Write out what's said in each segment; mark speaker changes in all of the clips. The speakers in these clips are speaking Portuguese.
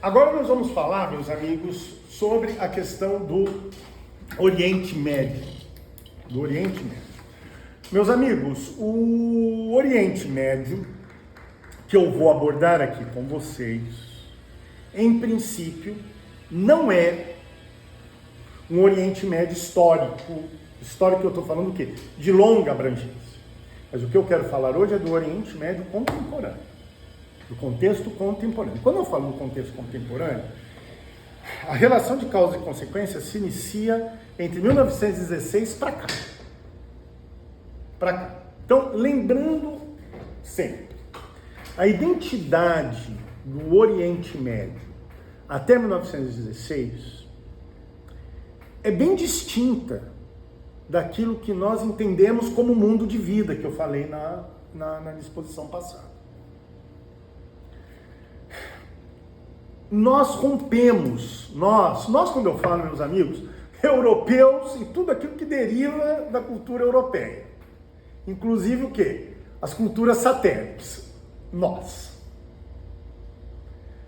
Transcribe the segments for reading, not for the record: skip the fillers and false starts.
Speaker 1: Agora nós vamos falar, meus amigos, sobre a questão do Oriente Médio. Do Oriente Médio. Meus amigos, o Oriente Médio, que eu vou abordar aqui com vocês, em princípio, não é um Oriente Médio histórico. Histórico que eu estou falando o quê? De longa abrangência. Mas o que eu quero falar hoje é do Oriente Médio contemporâneo. Do contexto contemporâneo. Quando eu falo no contexto contemporâneo, a relação de causa e consequência se inicia entre 1916 para cá. Então, lembrando sempre, a identidade do Oriente Médio até 1916 é bem distinta daquilo que nós entendemos como mundo de vida, que eu falei na disposição passada. Nós rompemos, nós quando eu falo, meus amigos, europeus e tudo aquilo que deriva da cultura europeia. Inclusive o quê? As culturas satélites. Nós.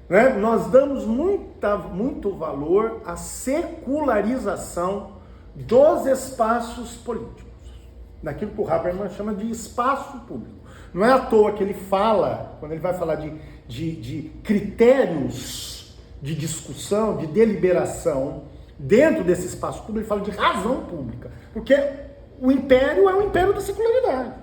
Speaker 1: Né? Nós damos muito valor à secularização dos espaços políticos. Daquilo que o Habermas chama de espaço público. Não é à toa que ele fala, quando ele vai falar de critérios de discussão, de deliberação, dentro desse espaço público, ele fala de razão pública. Porque o império é o império da secularidade.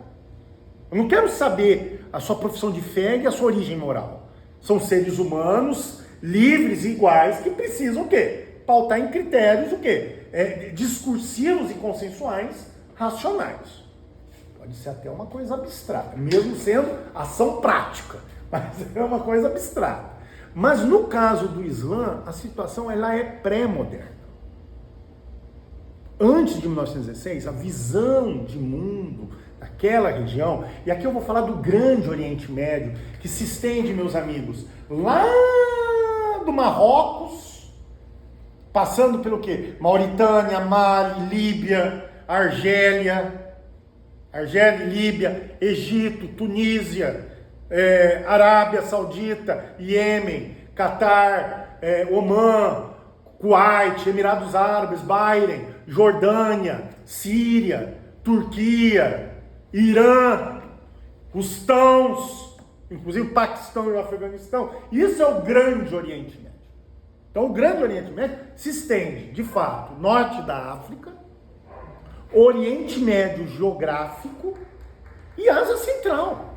Speaker 1: Eu não quero saber a sua profissão de fé e a sua origem moral. São seres humanos, livres e iguais, que precisam o quê? Pautar em critérios o quê? Discursivos e consensuais, racionais. Pode ser até uma coisa abstrata, mesmo sendo ação prática, mas é uma coisa abstrata. Mas no caso do Islã, a situação ela é pré-moderna. Antes de 1916, a visão de mundo daquela região, e aqui eu vou falar do grande Oriente Médio, que se estende, meus amigos, lá do Marrocos, passando pelo quê? Mauritânia, Mali, Líbia, Argélia, Líbia, Egito, Tunísia, Arábia Saudita, Iêmen, Catar, Omã, Kuwait, Emirados Árabes, Bahrein, Jordânia, Síria, Turquia, Irã, os tãos, inclusive o Paquistão e o Afeganistão. Isso é o grande Oriente Médio. Então o grande Oriente Médio se estende, de fato, norte da África, Oriente Médio geográfico e Ásia Central.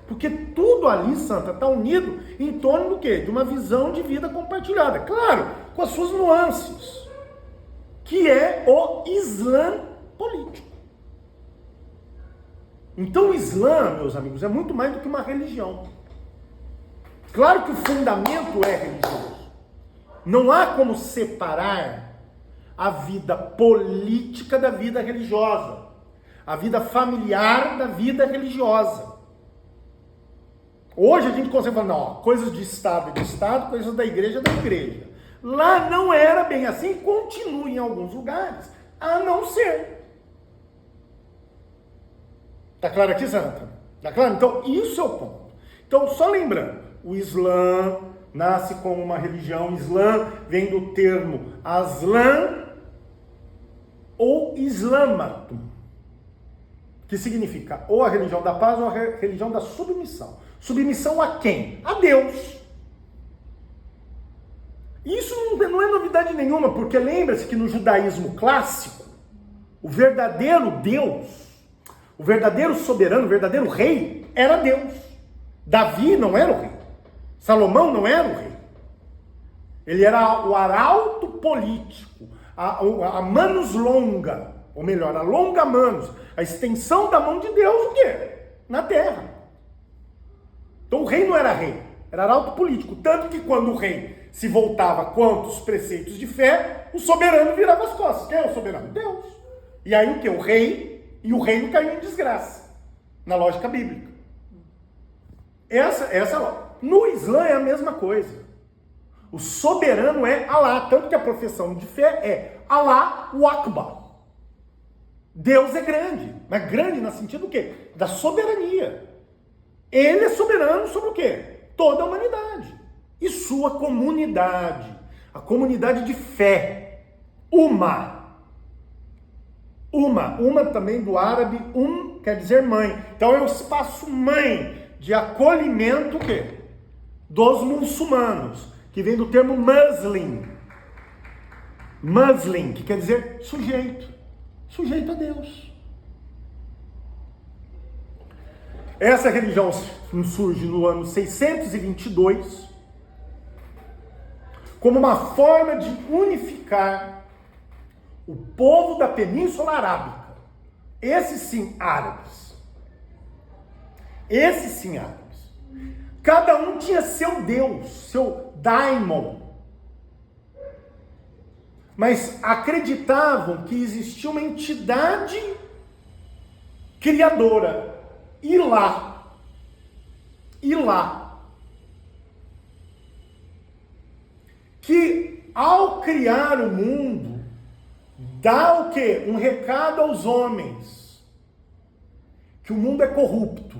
Speaker 1: Porque tudo ali, Santa, está unido em torno do quê? De uma visão de vida compartilhada. Claro, com as suas nuances, que é o Islã político. Então o Islã, meus amigos, é muito mais do que uma religião. Claro que o fundamento é religioso. Não há como separar a vida política da vida religiosa, a vida familiar da vida religiosa. Hoje a gente consegue falar, não, coisas de Estado é de Estado, coisas da igreja é da igreja. Lá não era bem assim, continua em alguns lugares a não ser. Tá claro aqui, Santa? Tá claro? Então, isso é o ponto. Então, só lembrando, o Islã nasce como uma religião, Islã vem do termo Aslan ou Islamatum, que significa ou a religião da paz ou a religião da submissão. Submissão a quem? A Deus. Isso não é novidade nenhuma, porque lembra-se que no judaísmo clássico, o verdadeiro Deus, o verdadeiro soberano, o verdadeiro rei, era Deus. Davi não era o rei. Salomão não era o rei. Ele era o arauto político, a manus longa, ou melhor, a longa manus, a extensão da mão de Deus, o quê? Na terra. Então o rei não era rei, era arauto político. Tanto que quando o rei se voltava contra os preceitos de fé, o soberano virava as costas. Quem é o soberano? Deus. E aí o quê? O rei e o reino caiu em desgraça, na lógica bíblica. No Islã é a mesma coisa. O soberano é Alá, tanto que a profissão de fé é Alá o Akbar. Deus é grande, mas grande no sentido do quê? Da soberania. Ele é soberano sobre o quê? Toda a humanidade. e sua comunidade, a comunidade de fé, Uma também do árabe, quer dizer mãe. Então é o espaço mãe de acolhimento, o quê? Dos muçulmanos, que vem do termo muslim, que quer dizer sujeito a Deus. Essa religião surge no ano 622 como uma forma de unificar o povo da Península Arábica. Esses sim árabes. Cada um tinha seu Deus, seu daimon. Mas acreditavam que existia uma entidade criadora, Ilá. Que ao criar o mundo, dá o quê? Um recado aos homens. Que o mundo é corrupto.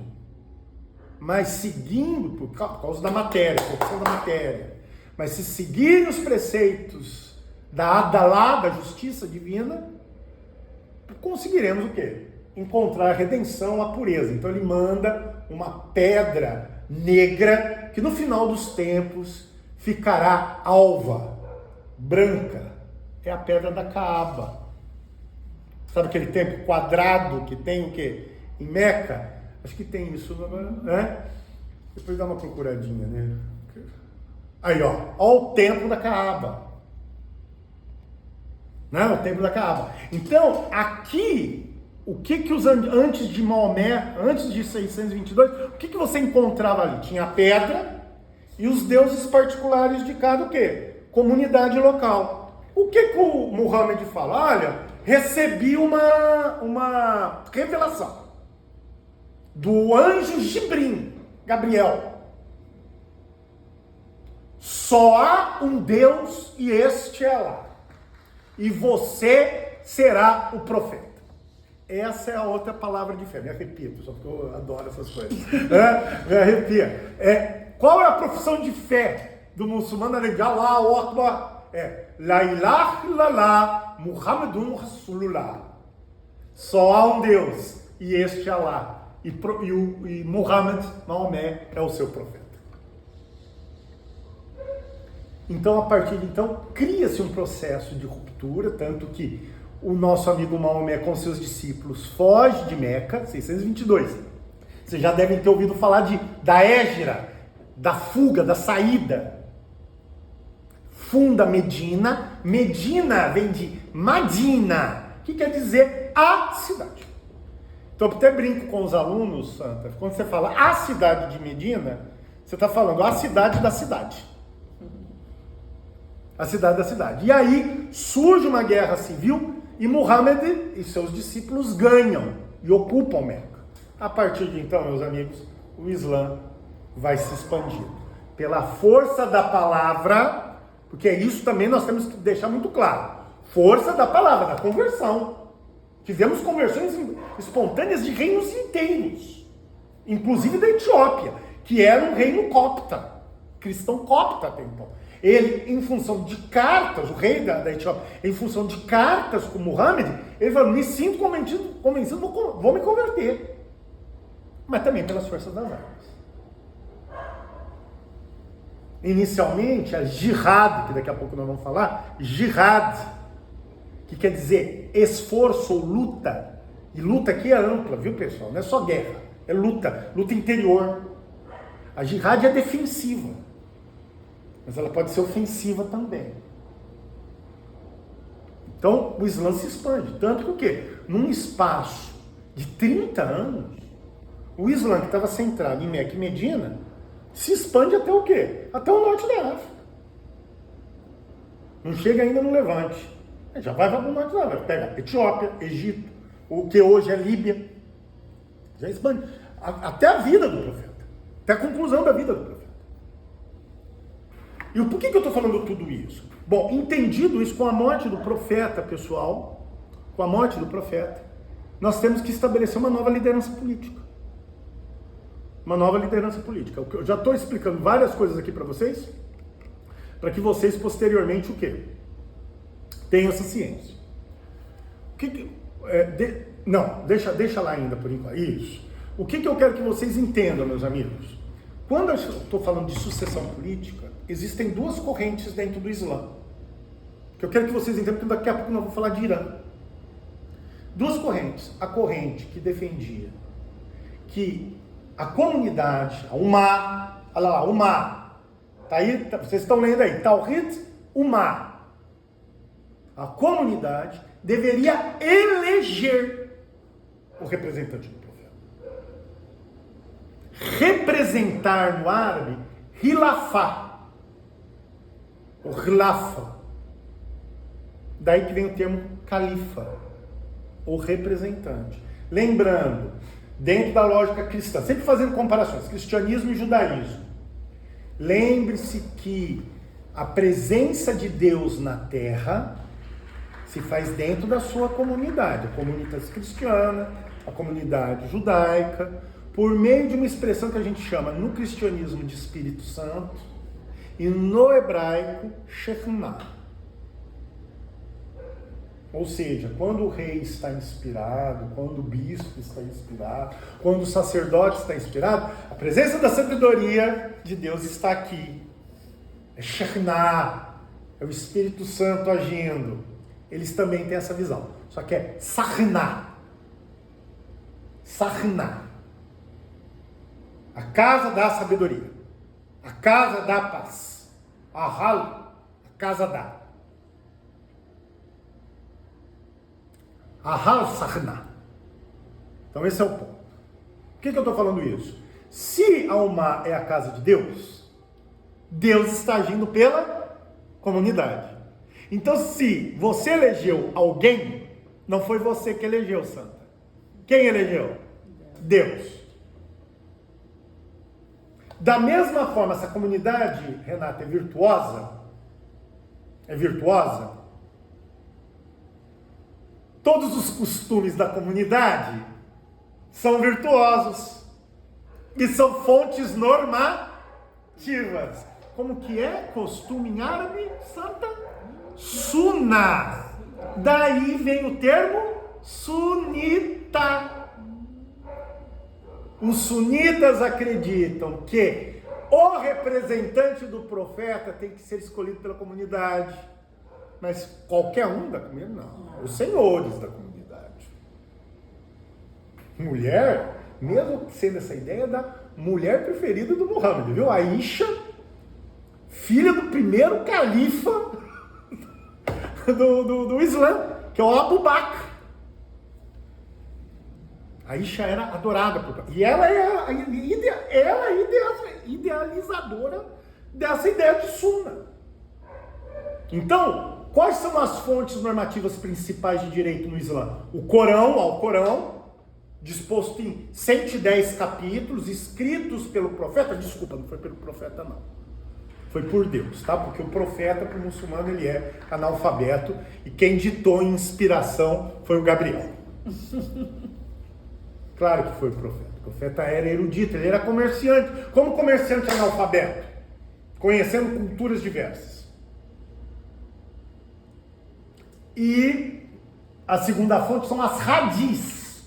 Speaker 1: Mas seguindo, por causa da matéria, corrupção da matéria. Mas se seguirem os preceitos da Adalá, da justiça divina, conseguiremos o quê? Encontrar a redenção, a pureza. Então ele manda uma pedra negra que no final dos tempos ficará alva, branca. É a pedra da Caaba. Sabe aquele templo quadrado que tem o quê? Em Meca? Acho que tem isso, né? Depois dá uma procuradinha, né? Aí, ó o templo da Caaba. Né? O templo da Caaba. Então, aqui, o que os antes de Maomé, antes de 622, o que você encontrava ali? Tinha a pedra e os deuses particulares de cada o quê? Comunidade local. O que o Muhammad fala? Olha, recebi uma revelação do anjo Gabriel. Só há um Deus e este é Allah. E você será o profeta. Essa é a outra palavra de fé. Me arrepio, só porque eu adoro essas coisas. Me arrepia. Qual é a profissão de fé do muçulmano? Allahu Akbar. La ilaha illallah Muhammadun Rasulullah. Só há um Deus e este é Allah. E Muhammad, Maomé, é o seu profeta. Então, a partir de então, cria-se um processo de ruptura, tanto que o nosso amigo Maomé com seus discípulos foge de Meca, 622. Vocês já devem ter ouvido falar da hégira, da fuga, da saída. Funda Medina. Medina vem de Madina, que quer dizer a cidade. Então, eu até brinco com os alunos, Santa, quando você fala a cidade de Medina, você está falando a cidade da cidade. A cidade da cidade. E aí surge uma guerra civil e Muhammad e seus discípulos ganham e ocupam Meca. A partir de então, meus amigos, o Islã vai se expandir. Pela força da palavra, porque isso também nós temos que deixar muito claro. Força da palavra, da conversão. Tivemos conversões espontâneas de reinos inteiros, inclusive da Etiópia, que era um reino copta, cristão copta até então. Ele, em função de cartas, o rei da Etiópia, em função de cartas com Muhammad, ele falou, me sinto convencido, vou me converter. Mas também pelas forças das armas. Inicialmente, a jihad, que daqui a pouco nós vamos falar, jihad, que quer dizer esforço ou luta. E luta aqui é ampla, viu, pessoal? Não é só guerra, é luta interior. A jihad é defensiva, mas ela pode ser ofensiva também. Então, o Islã se expande. Tanto que o quê? Num espaço de 30 anos, o Islã, que estava centrado em Meca e Medina, se expande até o quê? Até o norte da África. Não chega ainda no Levante. Já vai para o norte da África. Pega Etiópia, Egito, o que hoje é Líbia. Já expande. Até a vida do profeta. Até a conclusão da vida do profeta. E por que eu estou falando tudo isso? Bom, entendido isso, com a morte do profeta, pessoal, com a morte do profeta, nós temos que estabelecer uma nova liderança política. Uma nova liderança política. Eu já estou explicando várias coisas aqui para vocês, para que vocês posteriormente o quê? Tenham essa ciência. Não, deixa lá ainda por enquanto. Isso. O que eu quero que vocês entendam, meus amigos? Quando eu estou falando de sucessão política, existem duas correntes dentro do Islã. Que eu quero que vocês entendam, porque daqui a pouco nós vamos falar de Irã. Duas correntes. A corrente que defendia que a comunidade, a Ummah, olha lá, Ummah, tá aí, vocês estão lendo aí, Tawhid Ummah. A comunidade deveria eleger o representante do profeta. Representar no árabe, Hilafá, o Khilafa. Daí que vem o termo califa, o representante. Lembrando, dentro da lógica cristã, sempre fazendo comparações, cristianismo e judaísmo. Lembre-se que a presença de Deus na terra se faz dentro da sua comunidade, a comunidade cristã, a comunidade judaica, por meio de uma expressão que a gente chama no cristianismo de Espírito Santo e no hebraico, Shekhinah. Ou seja, quando o rei está inspirado, quando o bispo está inspirado, quando o sacerdote está inspirado, a presença da sabedoria de Deus está aqui. É Shekhinah, é o Espírito Santo agindo. Eles também têm essa visão, só que é Sakhinah. Sakhinah. A casa da sabedoria, a casa da paz, a casa da. Ahal Sakhinah. Então esse é o ponto. Por que eu estou falando isso? Se a Ummah é a casa de Deus, Deus está agindo pela comunidade. Então se você elegeu alguém, não foi você que elegeu, Santa. Quem elegeu? Deus. Da mesma forma, essa comunidade, Renata, é virtuosa, todos os costumes da comunidade são virtuosos e são fontes normativas. Como que é costume em árabe, Santa? Sunnah. Daí vem o termo sunita. Os sunitas acreditam que o representante do profeta tem que ser escolhido pela comunidade. Mas qualquer um da comunidade, não. Os senhores da comunidade. Mulher, mesmo sendo essa ideia da mulher preferida do Muhammad, viu? Aisha, filha do primeiro califa do Islã, que é o Abu Bakr. Aisha era adorada por... E ela é a idealizadora dessa ideia de Sunna. Então, quais são as fontes normativas principais de direito no Islã? O Corão, disposto em 110 capítulos, escritos pelo profeta. Desculpa, não foi pelo profeta, não. Foi por Deus, tá? Porque o profeta, para o muçulmano, ele é analfabeto. E quem ditou em inspiração foi o Gabriel. Claro que foi o profeta. O profeta era erudito, ele era comerciante. Como comerciante analfabeto? Conhecendo culturas diversas. E a segunda fonte são as hadis,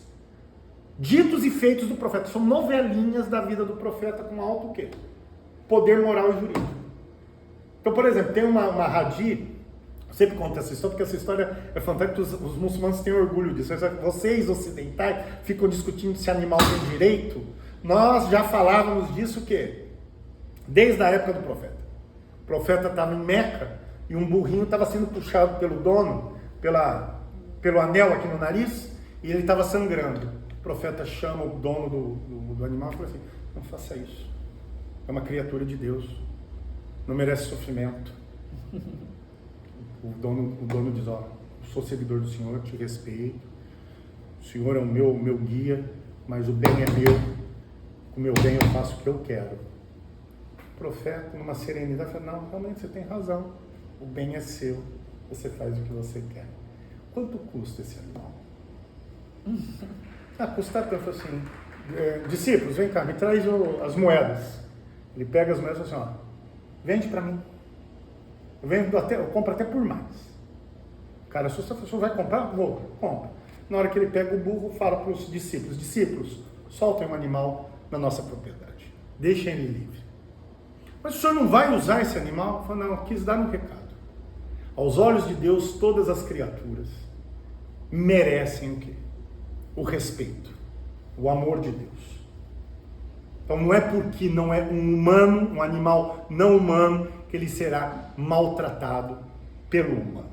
Speaker 1: ditos e feitos do profeta. São novelinhas da vida do profeta com alto o quê? Poder moral e jurídico. Então, por exemplo, tem uma hadith, eu sempre conto essa história, porque essa história é fantástica, os muçulmanos têm orgulho disso. Vocês ocidentais ficam discutindo se animal tem direito. Nós já falávamos disso o quê? Desde a época do profeta. O profeta estava em Meca e um burrinho estava sendo puxado pelo dono, pelo anel aqui no nariz, e ele estava sangrando. O profeta chama o dono do animal e fala assim: não faça isso. É uma criatura de Deus. Não merece sofrimento. O dono diz: ó, eu sou seguidor do Senhor, te respeito. O Senhor é o meu guia, mas o bem é meu. Com o meu bem eu faço o que eu quero. O profeta, numa serenidade, fala: não, realmente você tem razão. O bem é seu. Você faz o que você quer. Quanto custa esse animal? Custa tanto assim. Discípulos, vem cá, me traz as moedas. Ele pega as moedas e fala assim: ó, vende para mim. Eu compro até por mais. Cara, se o senhor vai comprar, vou, compra. Na hora que ele pega o burro, fala para os discípulos, soltem um animal na nossa propriedade, deixem ele livre. Mas o senhor não vai usar esse animal? Eu falo, não, eu quis dar um recado. Aos olhos de Deus, todas as criaturas merecem o quê? O respeito, o amor de Deus. Então não é porque não é um humano, um animal não humano, que ele será maltratado pelo humano.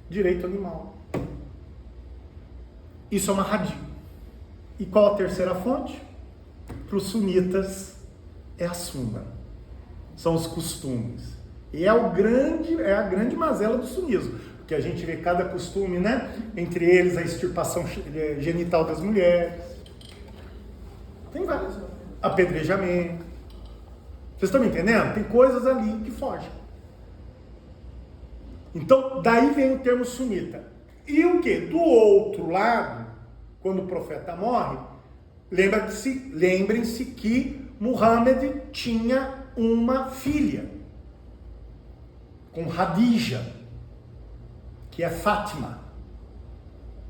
Speaker 1: Direito animal. Isso é uma radia. E qual a terceira fonte? Para os sunitas é a suna. São os costumes. E é a grande mazela do sunismo. Porque a gente vê cada costume, né? Entre eles a extirpação genital das mulheres. Tem vários. Apedrejamento. Vocês estão me entendendo? Tem coisas ali que fogem. Então, daí vem o termo sunita. E o que? Do outro lado, quando o profeta morre, lembrem-se que Muhammad tinha uma filha, com Khadija, que é Fátima.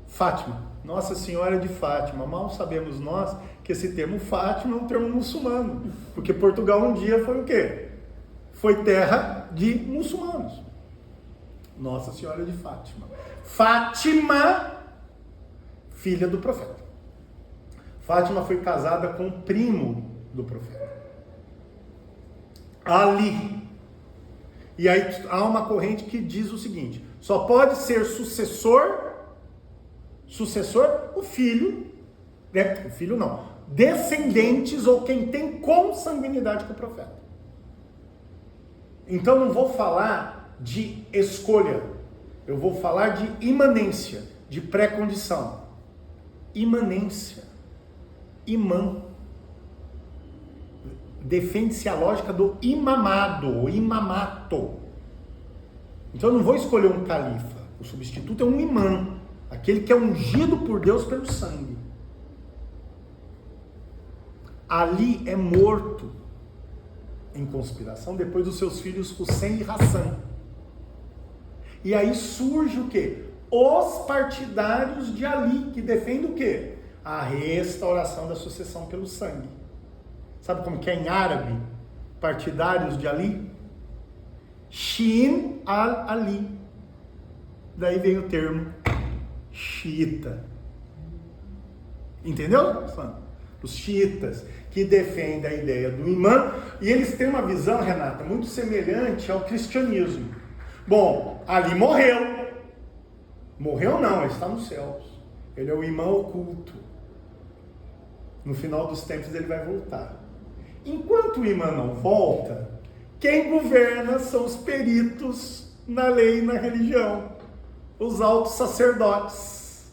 Speaker 1: Fátima, Nossa Senhora de Fátima. Mal sabemos nós que esse termo Fátima é um termo muçulmano, porque Portugal um dia foi o quê? Foi terra de muçulmanos. Nossa Senhora de Fátima. Fátima, filha do profeta. Fátima foi casada com o primo do profeta, Ali. E aí há uma corrente que diz o seguinte: só pode ser sucessor o filho, né? O filho não, descendentes ou quem tem consanguinidade com o profeta. Então não vou falar de escolha, eu vou falar de imanência, de pré-condição. Imanência, imã. Defende-se a lógica do imamado, o imamato. Então eu não vou escolher um califa, o substituto é um imã, aquele que é ungido por Deus pelo sangue. Ali é morto em conspiração depois dos seus filhos Hussein e Hassan. E aí surge o quê? Os partidários de Ali, que defendem o quê? A restauração da sucessão pelo sangue. Sabe como que é em árabe? Partidários de Ali? Shin al-Ali. Daí vem o termo xiita. Entendeu? Os xiitas, que defendem a ideia do imã, e eles têm uma visão, Renata, muito semelhante ao cristianismo. Bom, Ali morreu. Morreu não, ele está nos céus. Ele é o imã oculto. No final dos tempos ele vai voltar. Enquanto o imã não volta, quem governa são os peritos na lei e na religião, os altos sacerdotes.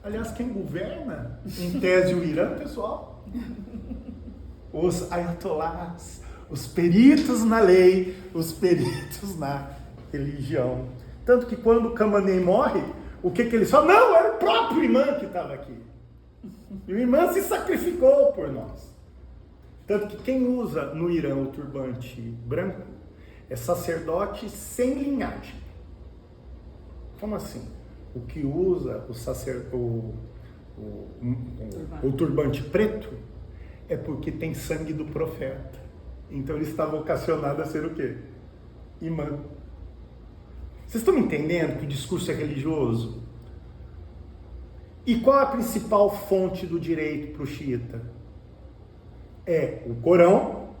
Speaker 1: Aliás, quem governa, em tese, o Irã, pessoal? Os ayatollahs, os peritos na lei, os peritos na religião. Tanto que quando o Khamenei morre, o que eles falam? Não, era o próprio imã que estava aqui. E o imã se sacrificou por nós. Tanto que quem usa no Irã o turbante branco é sacerdote sem linhagem. Como assim? O que usa o turbante preto é porque tem sangue do profeta. Então ele está vocacionado a ser o quê? Imã. Vocês estão entendendo que o discurso é religioso? E qual a principal fonte do direito para o xiita? É o Corão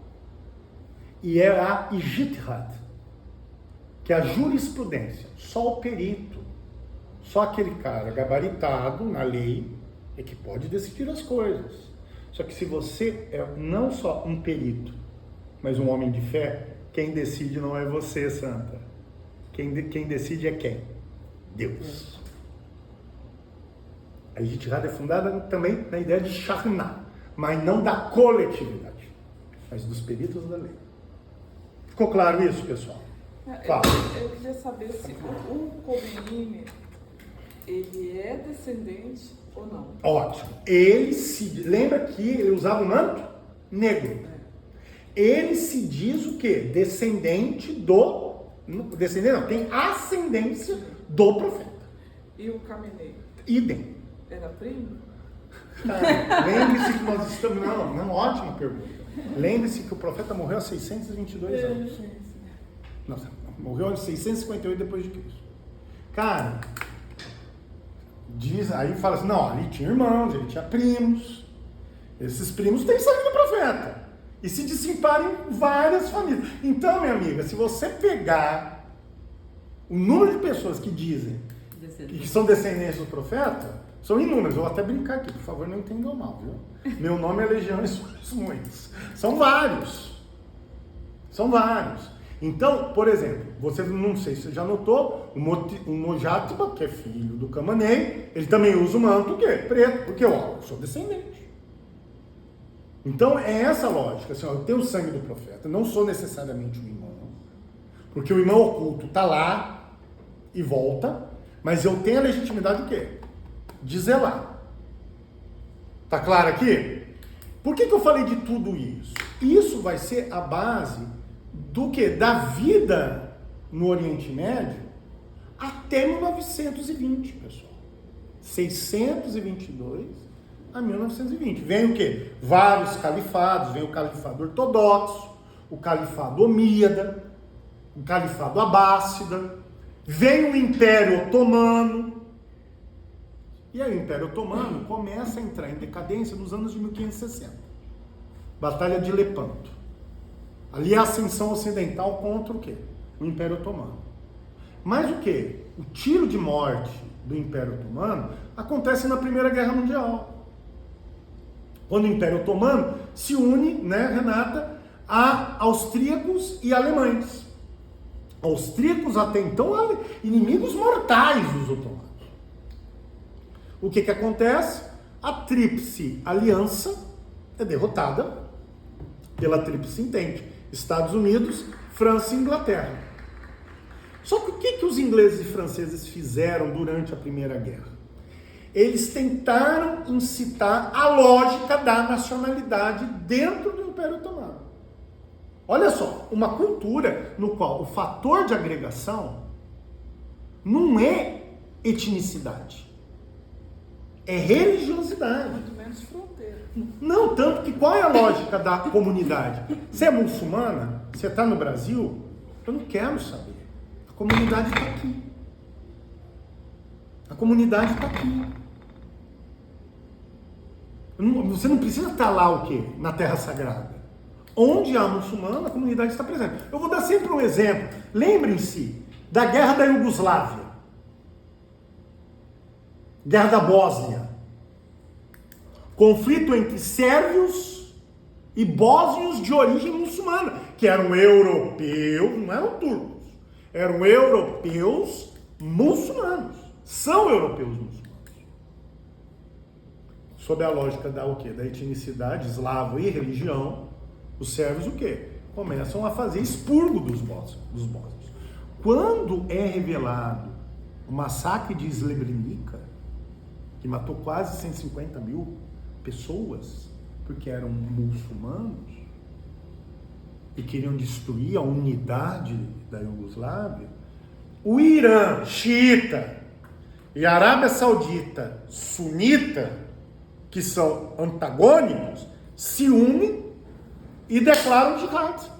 Speaker 1: e é a ijtihad, que é a jurisprudência. Só o perito, só aquele cara gabaritado na lei é que pode decidir as coisas. Só que se você é não só um perito, mas um homem de fé, quem decide não é você, Santa. Quem decide é quem? Deus. A ijtihad é fundada também na ideia de Shahna, mas não da coletividade, mas dos peritos da lei. Ficou claro isso, pessoal?
Speaker 2: Eu queria saber se o Khomeini, ele é descendente ou não.
Speaker 1: Ótimo. Ele se lembra que ele usava um manto negro. ele se diz o quê? Descendente do... Descendente não, tem ascendência do profeta.
Speaker 2: E o Khamenei?
Speaker 1: Idem.
Speaker 2: Era primo?
Speaker 1: Lembre-se que nós estamos... Não, ótima pergunta. Lembre-se que o profeta morreu há 622 anos. Nossa, morreu em 658 depois de Cristo. Cara, diz, aí fala assim, não, ele tinha irmãos, ele tinha primos. Esses primos têm sangue do profeta. E se dissiparem várias famílias. Então, minha amiga, se você pegar o número de pessoas que dizem que são descendentes do profeta, são inúmeros. Eu vou até brincar aqui, por favor, não entendam mal, viu? Meu nome é Legião e somos muitos. São vários. São vários. Então, por exemplo, você não sei se você já notou, o Mojatiba, que é filho do Khamenei, ele também usa o manto o quê? Preto, porque eu sou descendente. Então é essa lógica, assim, eu tenho o sangue do profeta, não sou necessariamente um imã, porque o imã oculto está lá e volta, mas eu tenho a legitimidade do quê? De zelar. Tá claro aqui? Por que eu falei de tudo isso? Isso vai ser a base do quê? Da vida no Oriente Médio até 1920, pessoal. 622 a 1920. Vem o quê? Vários califados, vem o califado ortodoxo, o califado omíada, o califado abássida, vem o Império Otomano, e aí o Império Otomano começa a entrar em decadência nos anos de 1560. Batalha de Lepanto. Ali é a ascensão ocidental contra o quê? O Império Otomano. Mas o quê? O tiro de morte do Império Otomano acontece na Primeira Guerra Mundial. Quando o Império Otomano se une, né, Renata, a austríacos e alemães. Austríacos até então inimigos mortais dos otomanos. O que acontece? A Tríplice Aliança é derrotada pela Tríplice Entente. Estados Unidos, França e Inglaterra. Só que o que os ingleses e franceses fizeram durante a Primeira Guerra? Eles tentaram incitar a lógica da nacionalidade dentro do Império Otomano. Olha só, uma cultura no qual o fator de agregação não é etnicidade, é religiosidade.
Speaker 2: Muito menos fronteira.
Speaker 1: Não, tanto que qual é a lógica da comunidade? Você é muçulmana? Você está no Brasil? Eu não quero saber. A comunidade está aqui. A comunidade está aqui. Você não precisa estar lá o quê? Na Terra Sagrada. Onde há muçulmano, a comunidade está presente. Eu vou dar sempre um exemplo. Lembrem-se da Guerra da Iugoslávia. Guerra da Bósnia. Conflito entre sérvios e bósnios de origem muçulmana, que eram europeus, não eram turcos. Eram europeus muçulmanos. São europeus muçulmanos. Sob a lógica da o quê? Da etnicidade eslava e religião, os sérvios o quê? Começam a fazer expurgo dos bósnios. Quando é revelado o massacre de Srebrenica, que matou quase 150 mil pessoas, porque eram muçulmanos, e queriam destruir a unidade da Iugoslávia, o Irã, xiita, e a Arábia Saudita, sunita, que são antagônicos, se unem e declaram jihad.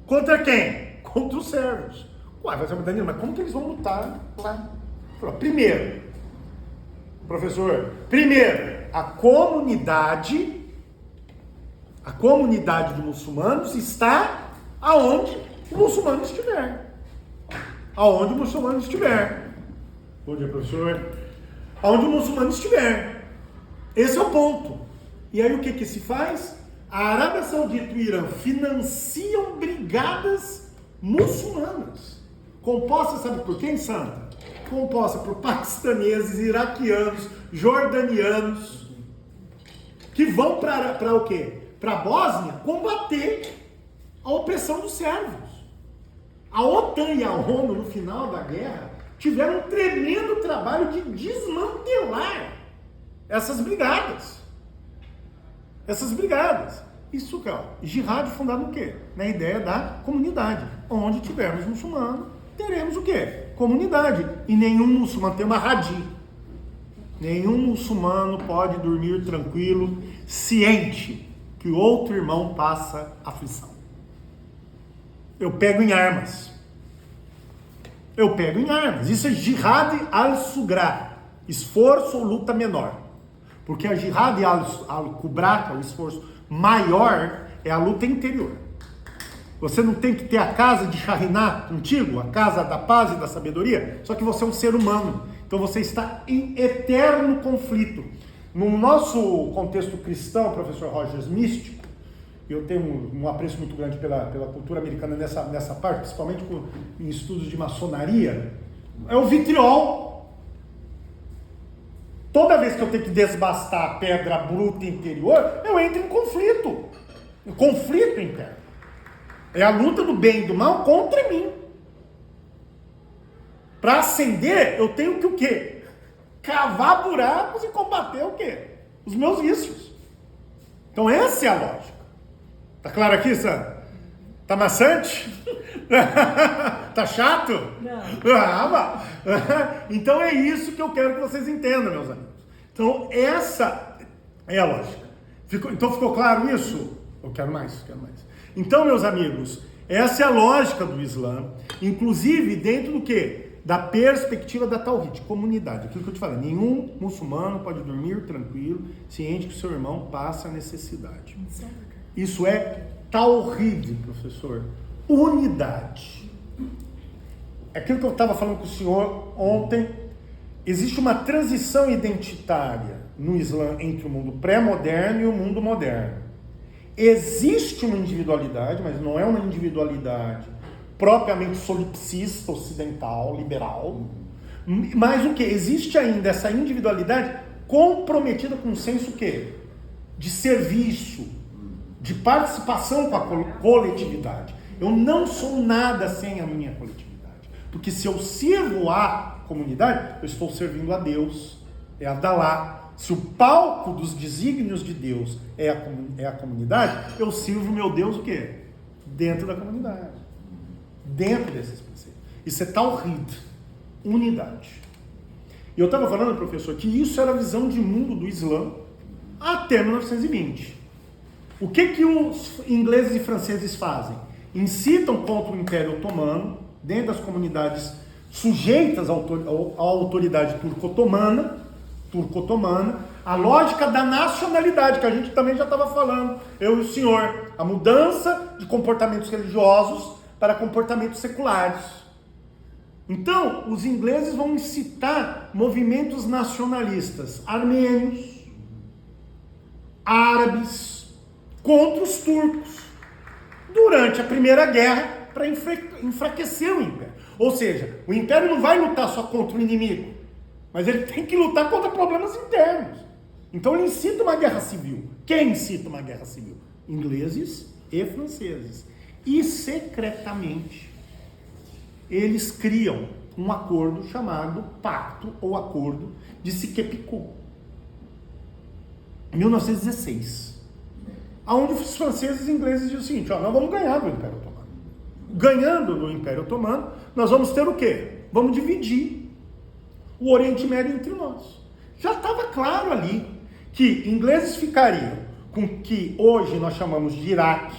Speaker 1: Contra quem? Contra os sérvios. Ué, vai ser Danilo, mas como que eles vão lutar lá? Primeiro, a comunidade de muçulmanos está aonde o muçulmano estiver. Aonde o muçulmano estiver. Bom dia, professor. Aonde o muçulmano estiver. Esse é o ponto. E aí o que se faz? A Arábia Saudita e o Irã financiam brigadas muçulmanas. Composta, sabe por quem, Sandra? Composta por paquistaneses, iraquianos, jordanianos, que vão para o quê? Para a Bósnia combater a opressão dos sérvios. A OTAN e a ONU, no final da guerra, tiveram um tremendo trabalho de desmantelar essas brigadas. Isso, cara, jihad fundado no quê? Na ideia da comunidade. Onde tivermos muçulmano, teremos o quê? Comunidade. E nenhum muçulmano tem uma hadi. Nenhum muçulmano pode dormir tranquilo, ciente que o outro irmão passa aflição. Eu pego em armas. Isso é jihad al-sugra, esforço ou luta menor. Porque a jihad al-kubra, que é o esforço maior, é a luta interior. Você não tem que ter a casa de Shahriná contigo, a casa da paz e da sabedoria, só que você é um ser humano. Então você está em eterno conflito. No nosso contexto cristão, professor Rogers, místico, eu tenho um apreço muito grande pela cultura americana nessa parte, principalmente em estudos de maçonaria, é o vitriol. Toda vez que eu tenho que desbastar a pedra bruta interior, eu entro em conflito. Um conflito interno. É a luta do bem e do mal contra mim. Para ascender, eu tenho que o quê? Cavar buracos e combater o quê? Os meus vícios. Então essa é a lógica. Tá claro aqui, Sandra? Tá maçante? Tá chato?
Speaker 2: Não.
Speaker 1: Então é isso que eu quero que vocês entendam, meus amigos. Então essa é a lógica. Então ficou claro isso? Eu quero mais. Então, meus amigos, essa é a lógica do Islã, inclusive dentro do quê? Da perspectiva da Tawhid, comunidade. Aquilo que eu te falei, nenhum muçulmano pode dormir tranquilo, ciente que seu irmão passa necessidade. Isso é Tawhid, professor. Unidade. Aquilo que eu estava falando com o senhor ontem, existe uma transição identitária no Islã entre o mundo pré-moderno e o mundo moderno. Existe uma individualidade, mas não é uma individualidade propriamente solipsista, ocidental, liberal. Mas o que? Existe ainda essa individualidade comprometida com um senso o quê? De serviço, de participação com a coletividade. Eu não sou nada sem a minha coletividade. Porque se eu sirvo a comunidade, eu estou servindo a Deus, é a Dalá. Se o palco dos desígnios de Deus é a comunidade, eu sirvo meu Deus o quê? Dentro da comunidade. Dentro desses princípios. Isso é Tawhid, unidade. E eu estava falando, professor, que isso era a visão de mundo do Islã até 1920. O que os ingleses e franceses fazem? Incitam contra o Império Otomano, dentro das comunidades sujeitas à autoridade turco-otomana, a lógica da nacionalidade, que a gente também já estava falando, eu e o senhor, a mudança de comportamentos religiosos para comportamentos seculares. Então, os ingleses vão incitar movimentos nacionalistas armênios, árabes, contra os turcos, durante a Primeira Guerra, para enfraquecer o Império. Ou seja, o Império não vai lutar só contra o inimigo, mas ele tem que lutar contra problemas internos. Então ele incita uma guerra civil. Quem incita uma guerra civil? Ingleses e franceses. E secretamente, eles criam um acordo chamado Pacto ou Acordo de Sykes-Picot, em 1916. Onde os franceses e ingleses dizem o seguinte, nós vamos ganhar do Império Otomano. Ganhando do Império Otomano, nós vamos ter o quê? Vamos dividir o Oriente Médio entre nós. Já estava claro ali que ingleses ficariam com o que hoje nós chamamos de Iraque,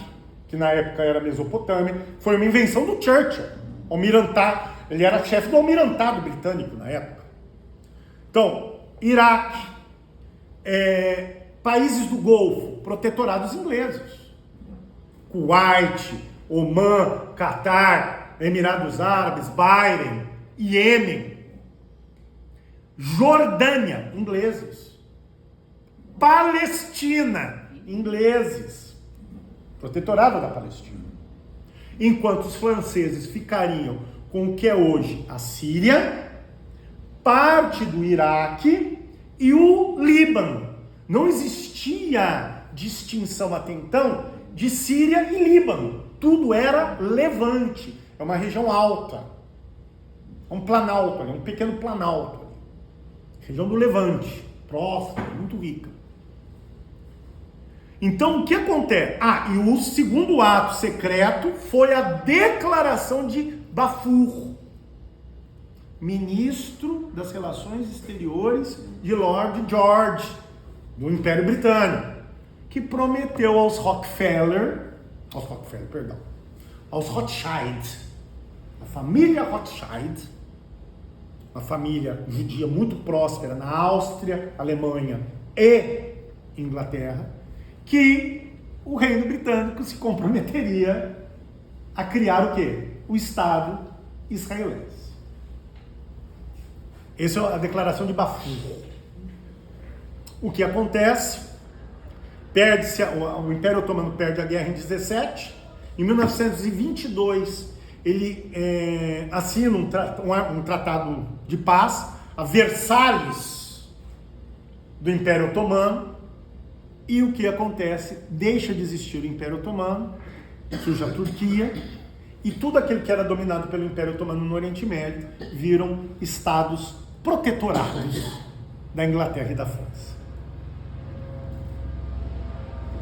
Speaker 1: que na época era Mesopotâmia, foi uma invenção do Churchill, almirantado, ele era chefe do almirantado britânico na época. Então, Iraque, países do Golfo, protetorados ingleses, Kuwait, Omã, Catar, Emirados Árabes, Bahrein, Iêmen, Jordânia, ingleses. Palestina, ingleses. Protetorado da Palestina. Enquanto os franceses ficariam com o que é hoje a Síria, parte do Iraque e o Líbano. Não existia distinção até então de Síria e Líbano. Tudo era Levante. É uma região alta. É um planalto, é um pequeno planalto. Região do Levante, próxima, muito rica. Então, o que acontece? E o segundo ato secreto foi a declaração de Balfour, ministro das Relações Exteriores de Lord George, do Império Britânico, que prometeu aos Rothschild, a família Rothschild, uma família judia muito próspera na Áustria, Alemanha e Inglaterra, que o reino britânico se comprometeria a criar o quê? O Estado israelense. Essa é a declaração de Balfour. O que acontece? O Império Otomano perde a guerra em 17. Em 1922, ele assina um tratado de paz, a Versalhes, do Império Otomano. E o que acontece? Deixa de existir o Império Otomano, surge a Turquia, e tudo aquilo que era dominado pelo Império Otomano no Oriente Médio viram estados protetorados da Inglaterra e da França.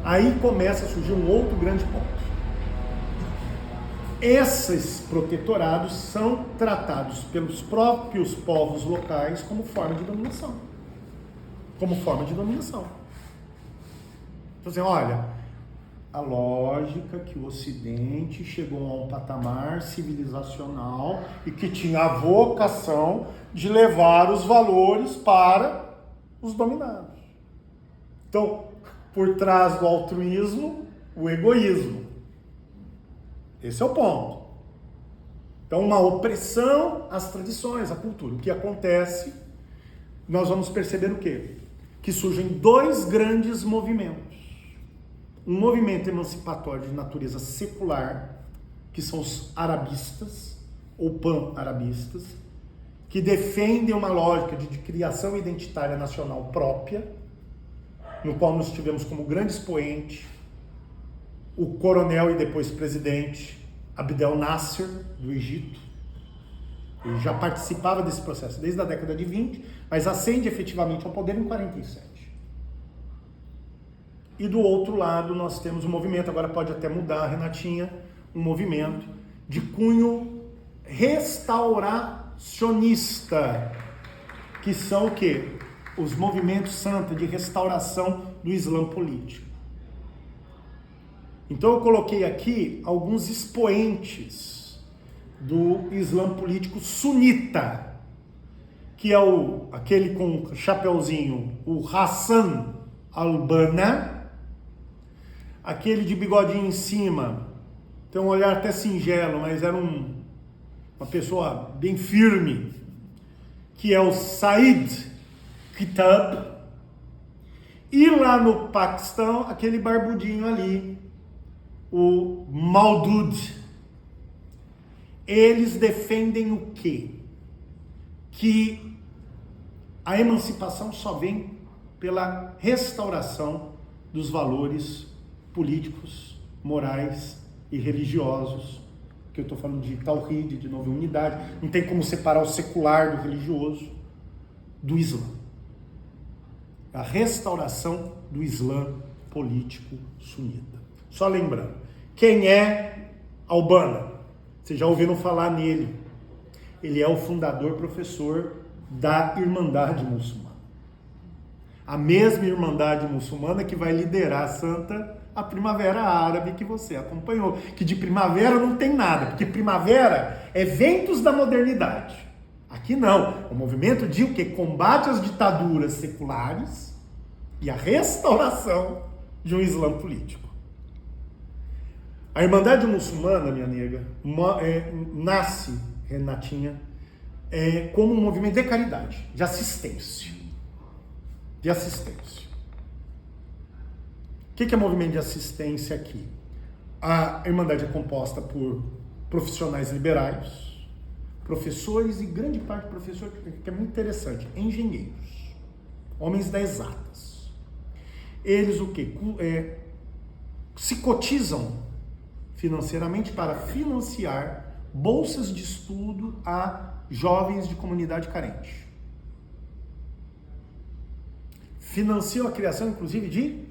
Speaker 1: Aí começa a surgir um outro grande ponto. Esses protetorados são tratados pelos próprios povos locais como forma de dominação. Então, assim, olha, a lógica que o Ocidente chegou a um patamar civilizacional e que tinha a vocação de levar os valores para os dominados. Então, por trás do altruísmo, o egoísmo. Esse é o ponto. Então, uma opressão às tradições, à cultura. O que acontece, nós vamos perceber o quê? Que surgem dois grandes movimentos. Um movimento emancipatório de natureza secular, que são os arabistas, ou pan-arabistas, que defendem uma lógica de criação identitária nacional própria, no qual nós tivemos como grande expoente o coronel e depois presidente Abdel Nasser, do Egito. Ele já participava desse processo desde a década de 20, mas ascende efetivamente ao poder em 47. E do outro lado nós temos um movimento, agora pode até mudar, Renatinha, um movimento de cunho restauracionista, que são o quê? Os movimentos santa de restauração do Islã político. Então eu coloquei aqui alguns expoentes do Islã político sunita, que é aquele com chapeuzinho, o Hassan al-Banna, aquele de bigodinho em cima, tem um olhar até singelo, mas era uma pessoa bem firme, que é o Said Qutb, e lá no Paquistão, aquele barbudinho ali, o Maudud. Eles defendem o quê? Que a emancipação só vem pela restauração dos valores políticos, morais e religiosos, que eu estou falando de Tawhid, de nova unidade, não tem como separar o secular do religioso do Islã. A restauração do Islã político sunita. Só lembrando, quem é al-Banna? Vocês já ouviram falar nele. Ele é o fundador, professor da Irmandade Muçulmana. A mesma Irmandade Muçulmana que vai liderar a Primavera Árabe que você acompanhou. Que de primavera não tem nada, porque primavera é ventos da modernidade. Aqui não. O movimento de o quê? Combate às ditaduras seculares e a restauração de um Islã político. A Irmandade Muçulmana, minha nega, nasce, Renatinha, como um movimento de caridade, de assistência. De assistência. O que é movimento de assistência aqui? A Irmandade é composta por profissionais liberais, professores e grande parte de professores, que é muito interessante, engenheiros, homens das exatas. Eles o quê? Se cotizam financeiramente para financiar bolsas de estudo a jovens de comunidade carente. Financiam a criação, inclusive, de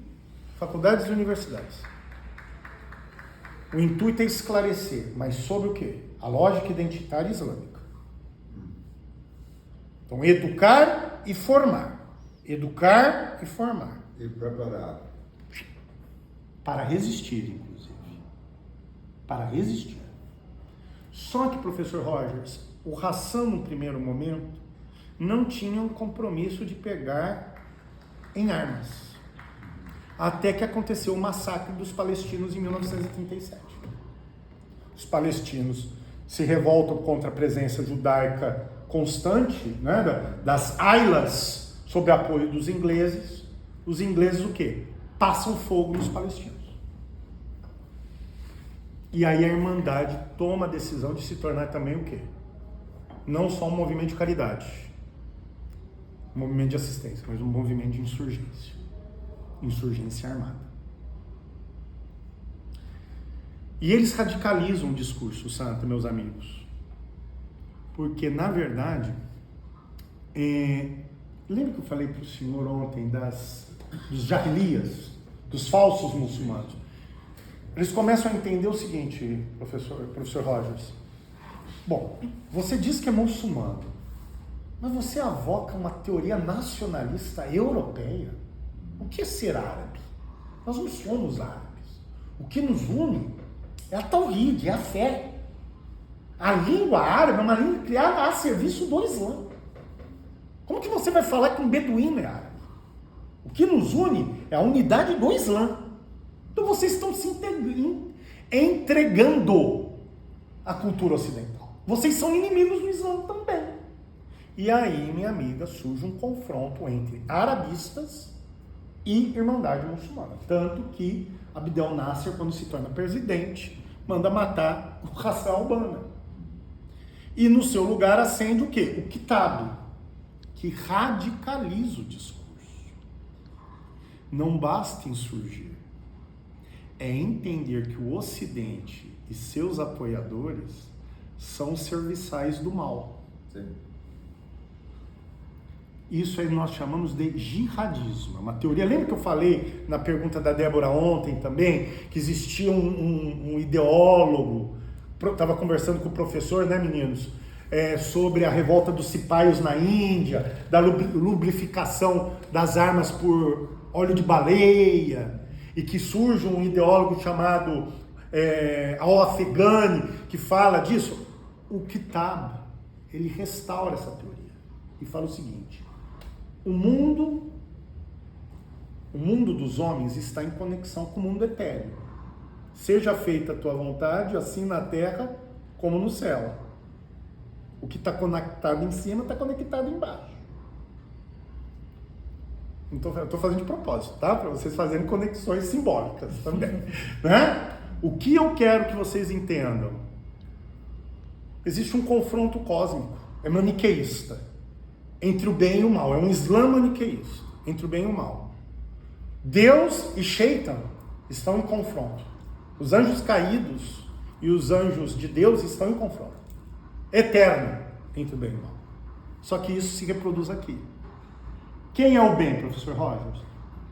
Speaker 1: faculdades e universidades. O intuito é esclarecer, mas sobre o quê? A lógica identitária islâmica. Então, educar e formar. Educar e formar.
Speaker 3: E preparar.
Speaker 1: Para resistir, inclusive. Para resistir. Só que, professor Rogers, o Hassan, no primeiro momento, não tinha um compromisso de pegar em armas. Até que aconteceu o massacre dos palestinos em 1937. Os palestinos se revoltam contra a presença judaica constante, né, das ailas, sob apoio dos ingleses. Os ingleses o quê? Passam fogo nos palestinos. E aí a Irmandade toma a decisão de se tornar também o quê? Não só um movimento de caridade, um movimento de assistência, mas um movimento de insurgência. Insurgência armada. E eles radicalizam o discurso, Santa, meus amigos. Porque, na verdade, lembra que eu falei para o senhor ontem dos jahiliyas, dos falsos muçulmanos? Eles começam a entender o seguinte, professor Rogers. Bom, você diz que é muçulmano, mas você avoca uma teoria nacionalista europeia. O que é ser árabe? Nós não somos árabes. O que nos une é a Tawhid, é a fé. A língua árabe é uma língua criada a serviço do Islã. Como que você vai falar que um beduíno é árabe? O que nos une é a unidade do Islã. Então vocês estão se entregando à cultura ocidental. Vocês são inimigos do Islã também. E aí, minha amiga, surge um confronto entre arabistas e Irmandade Muçulmana. Tanto que Abdel Nasser, quando se torna presidente, manda matar o Hassan al-Banna. E no seu lugar acende o quê? O Kitab, que radicaliza o discurso. Não basta insurgir. É entender que o Ocidente e seus apoiadores são serviçais do mal.
Speaker 3: Sim.
Speaker 1: Isso aí nós chamamos de jihadismo, é uma teoria. Lembra que eu falei na pergunta da Débora ontem também, que existia um ideólogo, estava conversando com o professor, né, meninos, sobre a revolta dos cipaios na Índia, da lubrificação das armas por óleo de baleia, e que surge um ideólogo chamado Al-Afghani, que fala disso. O Kitab, ele restaura essa teoria e fala o seguinte: o mundo dos homens está em conexão com o mundo etéreo. Seja feita a tua vontade, assim na terra como no céu. O que está conectado em cima está conectado embaixo. Então, eu estou fazendo de propósito, tá? Para vocês fazerem conexões simbólicas também. Né? O que eu quero que vocês entendam? Existe um confronto cósmico, é maniqueísta, entre o bem e o mal. É um Islã maniqueísta, entre o bem e o mal. Deus e Shaitan estão em confronto. Os anjos caídos e os anjos de Deus estão em confronto. Eterno entre o bem e o mal. Só que isso se reproduz aqui. Quem é o bem, professor Rogers?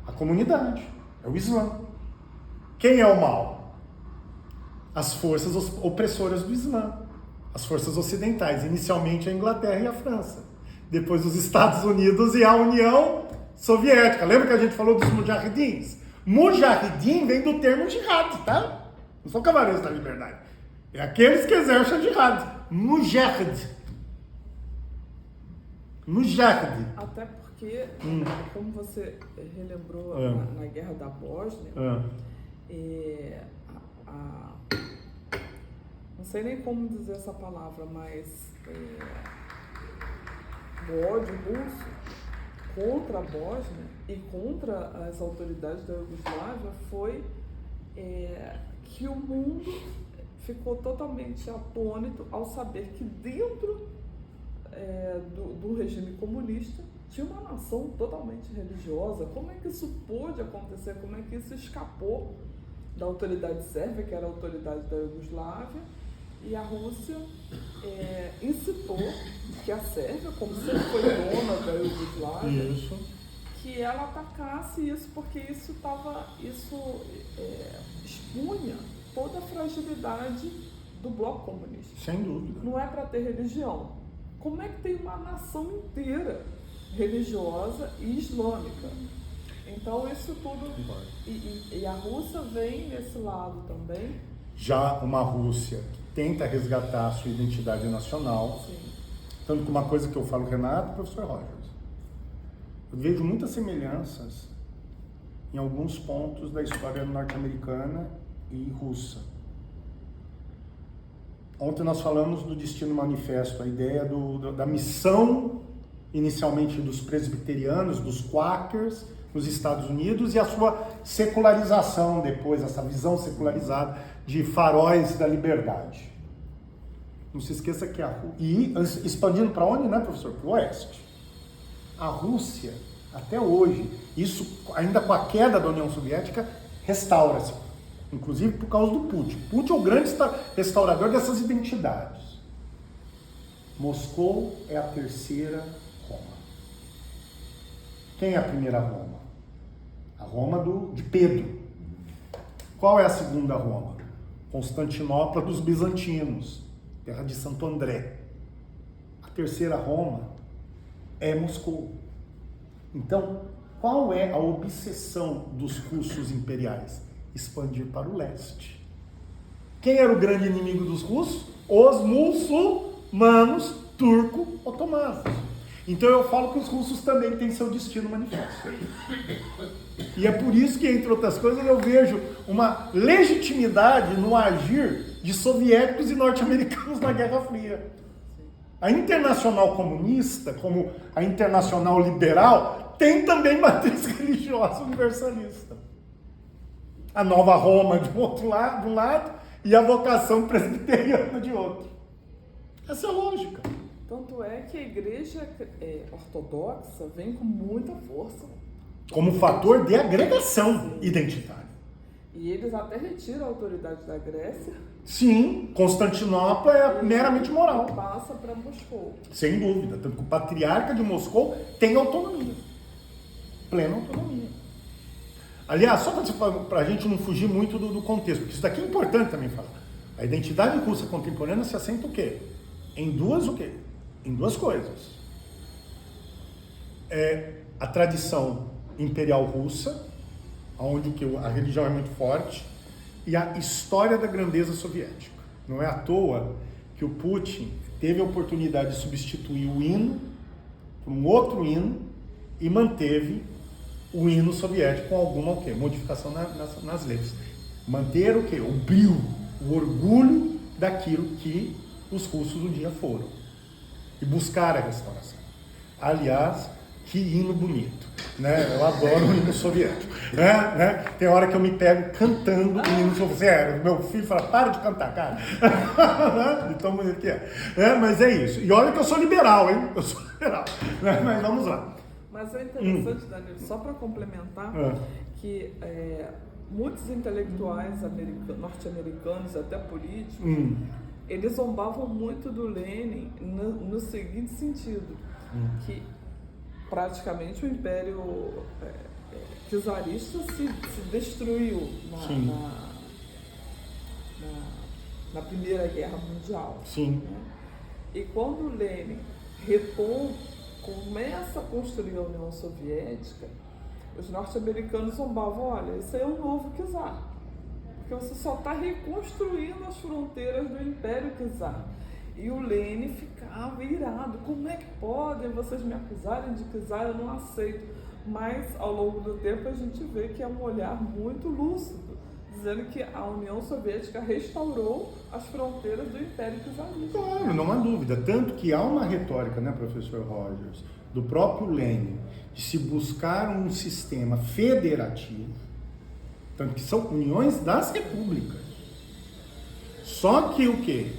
Speaker 1: A comunidade, é o Islã. Quem é o mal? As forças opressoras do Islã, as forças ocidentais, inicialmente a Inglaterra e a França, depois os Estados Unidos e a União Soviética. Lembra que a gente falou dos mujahidins? Mujahidin vem do termo jihad, tá? Não são cavaleiros da liberdade. É aqueles que exercem a jihad. Mujahid. Mujahid.
Speaker 2: Até porque, como você relembrou na Guerra da Bósnia, não sei nem como dizer essa palavra, mas o ódio russo contra a Bósnia e contra as autoridades da Iugoslávia foi que o mundo ficou totalmente atônito ao saber que dentro do regime comunista tinha uma nação totalmente religiosa. Como é que isso pôde acontecer? Como é que isso escapou da autoridade sérvia, que era a autoridade da Iugoslávia? E a Rússia incitou que a Sérvia, como sempre foi dona da Iugoslávia, que ela atacasse isso, porque isso expunha toda a fragilidade do bloco comunista.
Speaker 1: Sem dúvida.
Speaker 2: Não é para ter religião. Como é que tem uma nação inteira religiosa e islâmica? Então isso tudo... E a Rússia vem nesse lado também.
Speaker 1: Já uma Rússia que tenta resgatar a sua identidade nacional.
Speaker 2: Sim.
Speaker 1: Tanto que uma coisa que eu falo, Renato, professor Rogers, eu vejo muitas semelhanças em alguns pontos da história norte-americana e russa. Ontem nós falamos do Destino Manifesto, a ideia da missão inicialmente dos presbiterianos, dos quakers nos Estados Unidos, e a sua secularização depois, essa visão secularizada de faróis da liberdade. Não se esqueça que e expandindo para onde, né, professor? Para o oeste. A Rússia, até hoje, isso ainda com a queda da União Soviética, restaura-se. Inclusive por causa do Putin. Putin é o grande restaurador dessas identidades. Moscou é a terceira Roma. Quem é a primeira Roma? A Roma de Pedro. Qual é a segunda Roma? Constantinopla dos bizantinos, terra de Santo André. A terceira Roma é Moscou. Então, qual é a obsessão dos russos imperiais? Expandir para o leste. Quem era o grande inimigo dos russos? Os muçulmanos turco-otomanos. Então eu falo que os russos também têm seu destino manifesto. E é por isso que, entre outras coisas, eu vejo uma legitimidade no agir de soviéticos e norte-americanos na Guerra Fria. A Internacional Comunista, como a Internacional Liberal, tem também matriz religiosa universalista. A Nova Roma de um lado e a vocação presbiteriana de outro. Essa é a lógica.
Speaker 2: Tanto é que a igreja ortodoxa vem com muita força.
Speaker 1: Como fator de agregação identitária.
Speaker 2: E eles até retiram a autoridade da Grécia.
Speaker 1: Sim, Constantinopla é meramente moral.
Speaker 2: E passa para Moscou.
Speaker 1: Sem dúvida. Tanto que o patriarca de Moscou tem autonomia. Plena autonomia. Aliás, só para a gente não fugir muito do contexto, porque isso daqui é importante também falar. A identidade russa contemporânea se assenta o quê? Em duas coisas. A tradição imperial russa, onde a religião é muito forte, e a história da grandeza soviética. Não é à toa que o Putin teve a oportunidade de substituir o hino por um outro hino e manteve o hino soviético com alguma modificação nas letras. Manter o quê? O brio, o orgulho daquilo que os russos um dia foram. E buscar a restauração. Aliás, que hino bonito, né? Eu adoro o hino soviético, né? Tem hora que eu me pego cantando o hino soviético. Meu filho fala, para de cantar, cara. De tão bonito que é. Mas é isso. E olha que eu sou liberal, hein? Eu sou liberal. Mas vamos lá.
Speaker 2: Mas é interessante, Danilo, só para complementar, que muitos intelectuais norte-americanos, até políticos, eles zombavam muito do Lenin no seguinte sentido, que praticamente o Império czarista se destruiu na Primeira Guerra Mundial.
Speaker 1: Sim.
Speaker 2: Né? E quando o Lenin começa a construir a União Soviética, os norte-americanos zombavam, olha, isso aí é um novo czar, porque você só está reconstruindo as fronteiras do Império Czar. E o Lenin ficava irado, como é que podem vocês me acusarem de czar, eu não aceito. Mas ao longo do tempo a gente vê que é um olhar muito lúcido, dizendo que a União Soviética restaurou as fronteiras do Império Czarista.
Speaker 1: Claro, não há dúvida. Tanto que há uma retórica, né, professor Rogers, do próprio Lenin, de se buscar um sistema federativo, tanto que são uniões das repúblicas. Só que o quê?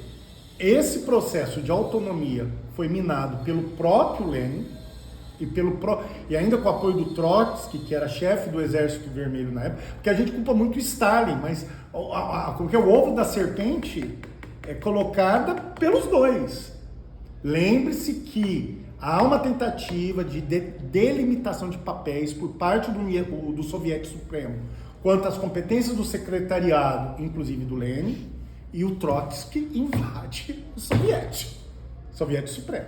Speaker 1: Esse processo de autonomia foi minado pelo próprio Lenin e ainda com o apoio do Trotsky, que era chefe do Exército Vermelho na época, porque a gente culpa muito Stalin, mas o ovo da serpente é colocada pelos dois. Lembre-se que há uma tentativa de delimitação de papéis por parte do Soviete Supremo quanto às competências do secretariado, inclusive do Lenin, e o Trotsky invade o Soviete Supremo.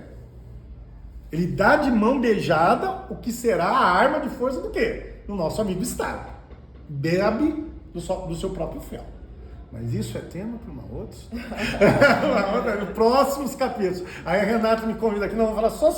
Speaker 1: Ele dá de mão beijada o que será a arma de força do quê? Do nosso amigo Stalin. Bebe do seu próprio fel. Mas isso é tema para uma outra. Próximos capítulos. Aí a Renata me convida aqui, não, vamos falar só sobre